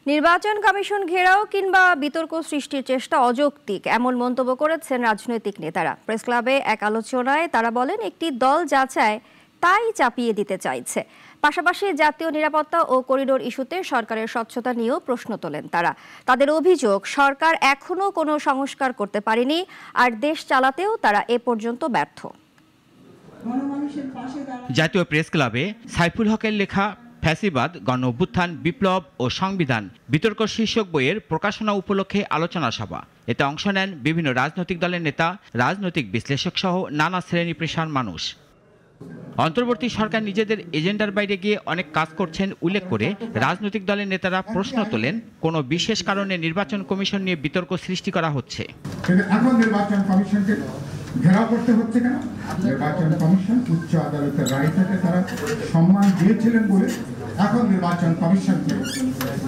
নির্বাচন কমিশন ঘেরাও কিংবা বিতর্ক সৃষ্টির চেষ্টা অযৌক্তিক এমন মন্তব্য করেছেন রাজনৈতিক নেতারা। প্রেস ক্লাবে এক আলোচনায় তারা বলেন, একটি দল যা চায় তাই চাপিয়ে দিতে চাইছে। পাশাপাশি জাতীয় নিরাপত্তা ও করিডোর ইস্যুতে সরকারের স্বচ্ছতা নিয়েও প্রশ্ন তোলেন তারা। তাদের অভিযোগ, সরকার এখনো কোনো সংস্কার করতে পারেনি, আর দেশ চালাতেও তারা এ পর্যন্ত ব্যর্থ। জাতীয় প্রেস ক্লাবে সাইফুল হকের লেখা ফ্যাসিবাদ, গণ অভ্যুত্থান, বিপ্লব ও সংবিধান বিতর্ক শীর্ষক বইয়ের প্রকাশনা উপলক্ষে আলোচনা সভা। এতে অংশ নেন বিভিন্ন রাজনৈতিক দলের নেতা, রাজনৈতিক বিশ্লেষক সহ নানা শ্রেণী পেশার মানুষ। অন্তর্বর্তী সরকার নিজেদের এজেন্ডার বাইরে গিয়ে অনেক কাজ করছেন উল্লেখ করে রাজনৈতিক দলের নেতারা প্রশ্ন তোলেন, কোনো বিশেষ কারণে নির্বাচন কমিশন নিয়ে বিতর্ক সৃষ্টি করা হচ্ছে। এখন নির্বাচন কমিশনকে ঘেরাও করতে হচ্ছে কেন? নির্বাচন কমিশন উচ্চ আদালতের রায়টাকে তারা সম্মান দিয়েছিলেন বলে এখন নির্বাচন কমিশনকে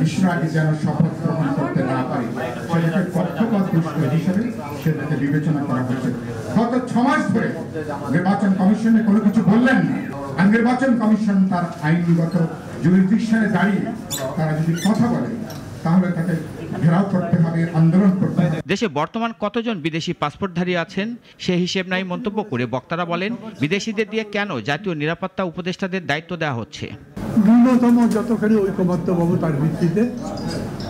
ইসরায়েল যেন শপথ গ্রহণ করতে না পারে সেটাকে পক্ষপাত দুষ্ট হিসেবে সেটাকে বিবেচনা করা হচ্ছে। গত 6 মাস ধরে নির্বাচন কমিশনে কোনো কিছু বললেন না, আর নির্বাচন কমিশন তার আইনগত জুরিসডিকশনে দাঁড়িয়ে তারা যদি কথা বলে তাহলে তাকে ঘেরাও করতে হবে, আন্দোলন করতে হবে। দেশে বর্তমান কতজন বিদেশি পাসপোর্টধারী আছেন সে হিসেব নাই মন্তব্য করে বক্তারা বলেন, বিদেশিদের দিয়ে কেন জাতীয় নিরাপত্তা উপদেষ্টাদের দায়িত্ব দেওয়া হচ্ছে। ন্যূনতম যতখানি ঐকমত্য পাবো তার ভিত্তিতে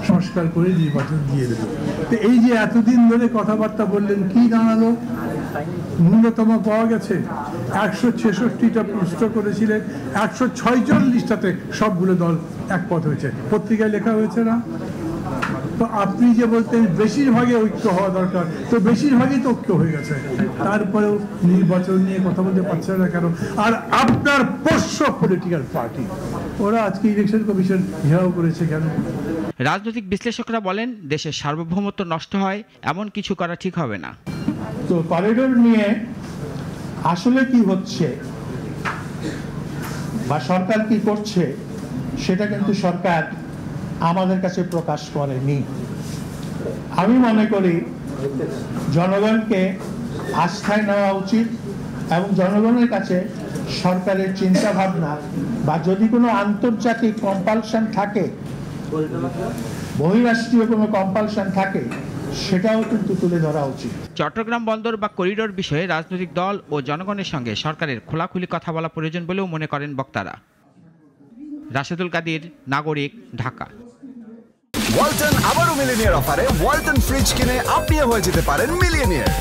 সংস্কার করে নির্বাচন দিয়ে দেবে। তো এই যে এতদিন ধরে কথাবার্তা বললেন, কি জানালো? ন্যূনতম পাওয়া গেছে 166টা প্রশ্ন করেছিলেন, 146টাতে সবগুলো দল একমত হয়েছে, পত্রিকায় লেখা হয়েছে না? তো আপনি যে বলতেন বেশিরভাগে ঐক্য হওয়া দরকার, তো বেশিরভাগই তো ঐক্য হয়ে গেছে, তারপরেও নির্বাচন নিয়ে কথা বলতে পারছে না কেন? আর আপনার পোষ্য পলিটিক্যাল পার্টি ওরা আজকে ইলেকশন কমিশন ঘেরাও করেছে কেন? রাজনৈতিক বিশ্লেষকরা বলেন, দেশের সার্বভৌমত্ব নষ্ট হয় এমন কিছু করা ঠিক হবে না। তো করিডোর নিয়ে আসলে কি হচ্ছে বা সরকার কি করছে সেটা কিন্তু সরকার আমাদের কাছে প্রকাশ করেনি। আমি মনে করি জনগণকে আস্থায় নেওয়া উচিত এবং জনগণের কাছে সরকারের চিন্তা ভাবনা বা যদি কোনো আন্তর্জাতিক কম্পালশন থাকে, বহিরাষ্ট্রীয় কোনো কম্পালশন থাকে, সেটাও কিন্তু তুলে ধরা উচিত। চট্টগ্রাম বন্দর বা করিডোর বিষয়ে রাজনৈতিক দল ও জনগণের সঙ্গে সরকারের খোলাখুলি কথা বলা প্রয়োজন বলেও মনে করেন বক্তারা। রাশেদুল কাদির, নাগরিক, ঢাকা। ওয়ালটন আবারও মিলিনিয়ার অফারে ওয়ালটন ফ্রিজ কিনে আপনিও হয়ে যেতে পারেন মিলিয়নিয়ার।